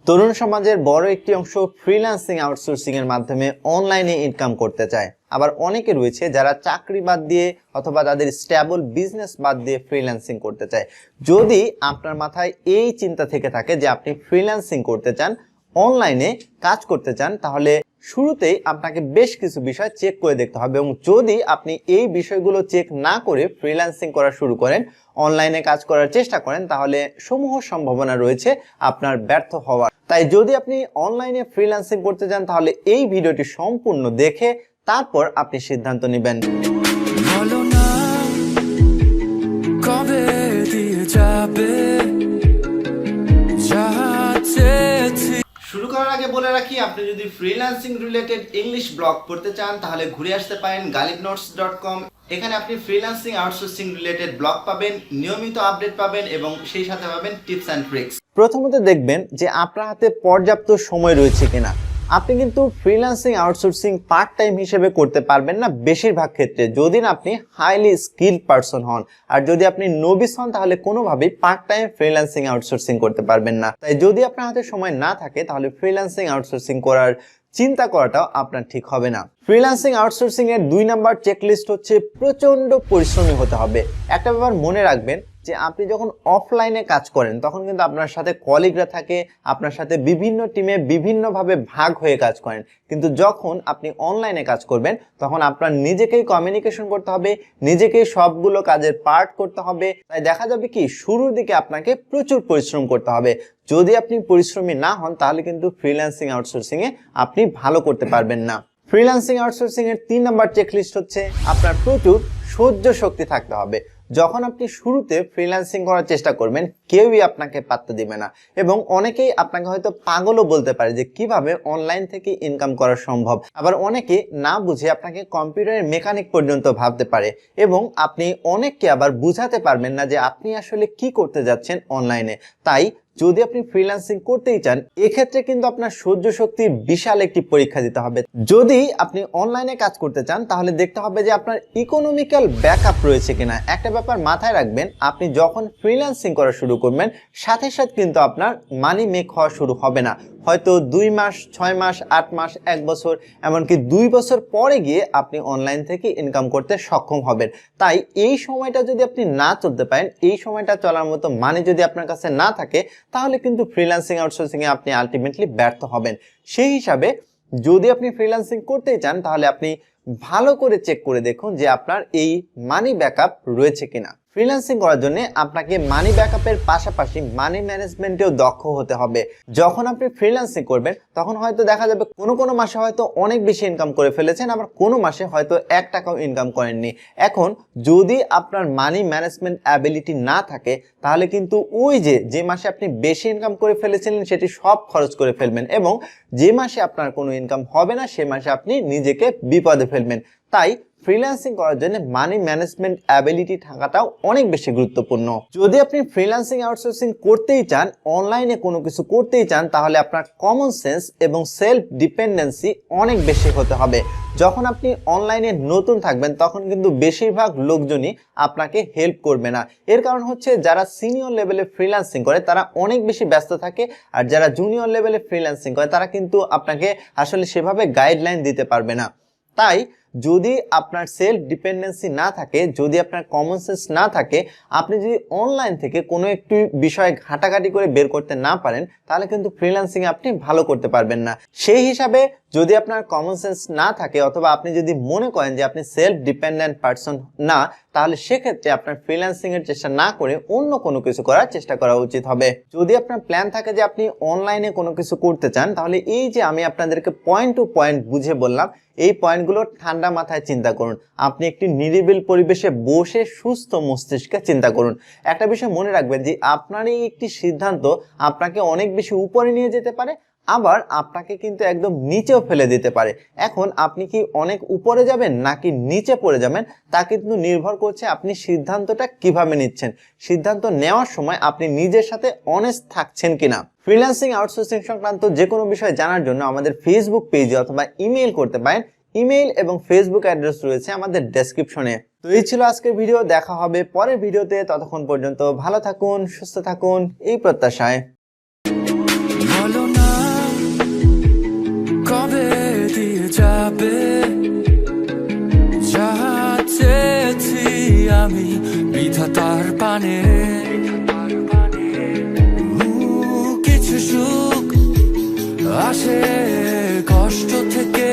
তরুণ সমাজের বড় একটি অংশ ফ্রিল্যান্সিং আউটসোর্সিং এর মাধ্যমে অনলাইনে ইনকাম করতে চায়। আবার অনেকে রয়েছে যারা চাকরি বাদ দিয়ে অথবা তাদের স্টেবল বিজনেস বাদ দিয়ে ফ্রিল্যান্সিং করতে চায়। যদি আপনার মাথায় এই চিন্তা থেকে থাকে যে আপনি ফ্রিল্যান্সিং করতে চান, অনলাইনে কাজ করতে চান, তাহলে শুরুতেই আপনাকে বেশ কিছু বিষয় চেক করে দেখতে হবে। এবং যদি আপনি এই বিষয়গুলো চেক না করে ফ্রিল্যান্সিং করা শুরু করেন, অনলাইনে কাজ করার চেষ্টা করেন, তাহলে সমূহ সম্ভাবনা রয়েছে আপনার ব্যর্থ হওয়ার। তাই যদি আপনি অনলাইনে ফ্রিল্যান্সিং করতে চান, তাহলে এই ভিডিওটি সম্পূর্ণ দেখে তারপর আপনি সিদ্ধান্ত নেবেন। শুরু করার আগে বলে রাখি, আপনি যদি ফ্রিল্যান্সিং রিলেটেড ইংলিশ ব্লগ পড়তে চান তাহলে ঘুরে আসতে পারেন galibnotes.com। এখানে আপনি ফ্রিল্যান্সিং আউটসোর্সিং রিলেটেড ব্লগ পাবেন, নিয়মিত আপডেট পাবেন এবং সেই সাথে পাবেন টিপস অ্যান্ড ট্রিক্স। প্রথমত দেখবেন যে আপনার হাতে পর্যাপ্ত সময় রয়েছে কিনা। আপনি কিন্তু ফ্রিল্যান্সিং আউটসোর্সিং পার্ট টাইম হিসেবে করতে পারবেন না বেশিরভাগ ক্ষেত্রে, যদি না আপনি হাইলি স্কিলড পারসন হন। আর যদি আপনি নবিস হন তাহলে কোনোভাবেই পার্ট টাইম ফ্রিল্যান্সিং আউটসোর্সিং করতে পারবেন না। তাই যদি আপনার হাতে সময় না থাকে তাহলে ফ্রিল্যান্সিং আউটসোর্সিং করার চিন্তা করাটাও আপনার ঠিক হবে না। ফ্রিল্যান্সিং আউটসোর্সিং এর 2 নাম্বার চেকলিস্ট হচ্ছে প্রচন্ড পরিশ্রমী হতে হবে। একটা ব্যাপার মনে রাখবেন যে আপনি যখন অফলাইনে কাজ করেন তখন কিন্তু আপনার সাথে কলিগরা থাকে, আপনার সাথে বিভিন্ন টিমে বিভিন্নভাবে ভাগ হয়ে কাজ করেন। কিন্তু যখন আপনি অনলাইনে কাজ করবেন তখন আপনার নিজেকেই কমিউনিকেশন করতে হবে, নিজেকেই সবগুলো কাজের পার্ট করতে হবে। তাই দেখা যাবে কি শুরুর দিকে আপনাকে প্রচুর পরিশ্রম করতে হবে। যদি আপনি পরিশ্রমী না হন তাহলে কিন্তু ফ্রিল্যান্সিং আউটসোর্সিং এ আপনি ভালো করতে পারবেন না। ফ্রিল্যান্সিং আউটসোর্সিং এর 3 নাম্বার চেকলিস্ট হচ্ছে আপনার প্রচুর সহ্য শক্তি থাকতে হবে। যখন আপনি শুরুতে ফ্রিল্যান্সিং করার চেষ্টা করবেন কেউই আপনাকে পাত্তা দিবে না এবং অনেকেই আপনাকে হয়তো পাগলও বলতে পারে যে কিভাবে অনলাইন থেকে ইনকাম করা সম্ভব। আবার অনেকে না বুঝে আপনাকে কম্পিউটারের মেকানিক পর্যন্ত ভাবতে পারে এবং আপনি অনেককে আবার বুঝাতে পারবেন না যে আপনি আসলে কি করতে যাচ্ছেন অনলাইনে। তাই যদি আপনি ফ্রিল্যান্সিং করতেই চান এক্ষেত্রে কিন্তু আপনার সহ্য শক্তির বিশাল একটি পরীক্ষা দিতে হবে। যদি আপনি অনলাইনে কাজ করতে চান তাহলে দেখতে হবে যে আপনার ইকোনমিক্যাল ব্যাকআপ রয়েছে কিনা। একটা ব্যাপার মাথায় রাখবেন, আপনি যখন ফ্রিল্যান্সিং করা শুরু করবেন সাথে সাথে কিন্তু আপনার মানি মেক হওয়া শুরু হবে না। হয়তো 2 মাস, 6 মাস, 8 মাস, 1 বছর, এমনকি 2 বছর পরে গিয়ে আপনি অনলাইন থেকে ইনকাম করতে সক্ষম হবেন। তাই এই সময়টা যদি আপনি না চলতে পারেন, এই সময়টা চলার মতো মানি যদি আপনার কাছে না থাকে, তাহলে কিন্তু ফ্রিল্যান্সিং আউটসোর্সিং এ আপনি আলটিমেটলি ব্যর্থ হবেন। সেই হিসাবে যদি আপনি ফ্রিল্যান্সিং করতেই চান তাহলে আপনি ভালো করে চেক করে দেখুন যে আপনার এই মানি ব্যাকআপ রয়েছে কিনা। ফ্রিল্যান্সিং করার জন্য আপনাকে মানি ব্যাকআপের পাশাপাশি মানি ম্যানেজমেন্টেও দক্ষ হতে হবে। যখন আপনি ফ্রিল্যান্সিং করবেন তখন হয়তো দেখা যাবে কোনো মাসে হয়তো অনেক বেশি ইনকাম করে ফেলেছেন, আবার কোনো মাসে হয়তো 1 টাকাও ইনকাম করেননি। এখন যদি আপনার মানি ম্যানেজমেন্ট অ্যাবিলিটি না থাকে তাহলে কিন্তু ওই যে মাসে আপনি বেশি ইনকাম করে ফেলেছিলেন সেটি সব খরচ করে ফেলবেন এবং যে মাসে আপনার কোনো ইনকাম হবে না সে মাসে আপনি নিজেকে বিপদে ফেলবেন। তাই ফ্রিল্যান্সিং করার জন্য মানি ম্যানেজমেন্ট অ্যাবিলিটি থাকাটাও অনেক বেশি গুরুত্বপূর্ণ। যদি আপনি ফ্রিল্যান্সিং আউটসোর্সিং করতেই চান, অনলাইনে কোনো কিছু করতেই চান, তাহলে আপনার কমন সেন্স এবং সেলফ ডিপেন্ডেন্সি অনেক বেশি হতে হবে। যখন আপনি অনলাইনে নতুন থাকবেন তখন কিন্তু বেশিরভাগ লোকজনই আপনাকে হেল্প করবে না। এর কারণ হচ্ছে যারা সিনিয়র লেভেলে ফ্রিল্যান্সিং করে তারা অনেক বেশি ব্যস্ত থাকে, আর যারা জুনিয়র লেভেলে ফ্রিল্যান্সিং করে তারা কিন্তু আপনাকে আসলে সেভাবে গাইডলাইন দিতে পারবে না। তাই যদি আপনার সেলফ ডিপেন্ডেন্সি না থাকে, যদি আপনার কমন সেন্স না থাকে, আপনি যদি অনলাইন থেকে কোনো একটি বিষয় ঘাটাঘাটি করে বের করতে না পারেন তাহলে কিন্তু ফ্রিল্যান্সিং আপনি ভালো করতে পারবেন না। সেই হিসাবে যদি আপনার কমন সেন্স না থাকে অথবা আপনি যদি মনে করেন যে আপনি সেলফ ডিপেন্ডেন্ট পারসন না, তাহলে সেক্ষেত্রে আপনার ফ্রিল্যান্সিং এর চেষ্টা না করে অন্য কোনো কিছু করার চেষ্টা করা উচিত হবে। যদি আপনার প্ল্যান থাকে যে আপনি অনলাইনে কোনো কিছু করতে চান তাহলে এই যে আমি আপনাদেরকে পয়েন্ট টু পয়েন্ট বুঝে বললাম এই পয়েন্টগুলো ঠান্ডা মাথায় চিন্তা করুন। আপনি একটি নিরিবিল পরিবেশে বসে সুস্থ মস্তিষ্কে চিন্তা করুন। একটা বিষয় মনে রাখবেন যে আপনার এই একটি সিদ্ধান্ত আপনাকে অনেক বেশি উপরে নিয়ে যেতে পারে, আবার আপনাকে কিন্তু একদম নিচেও ফেলে দিতে পারে। এখন আপনি কি অনেক উপরে যাবেন নাকি নিচে পড়ে যাবেন তা কিন্তু নির্ভর করছে আপনি সিদ্ধান্তটা কিভাবে নিচ্ছেন। সিদ্ধান্ত নেওয়ার সময় আপনি নিজের সাথে অনেস্ট থাকছেন কিনা। ফ্রিল্যান্সিং আউটসোর্সিং সংক্রান্ত যে কোনো বিষয় জানার জন্য আমাদের ফেসবুক পেজে অথবা ইমেইল করতে পারেন। ইমেইল এবং ফেসবুক অ্যাড্রেস রয়েছে আমাদের ডেসক্রিপশনে। তো এই ছিল আজকের ভিডিও, দেখা হবে পরের ভিডিওতে। ততক্ষণ পর্যন্ত ভালো থাকুন, সুস্থ থাকুন এই প্রত্যাশায়। হবে, যা চেয়েছি আমি বিধাতার পানে। কিছু সুখ আসে কষ্ট থেকে,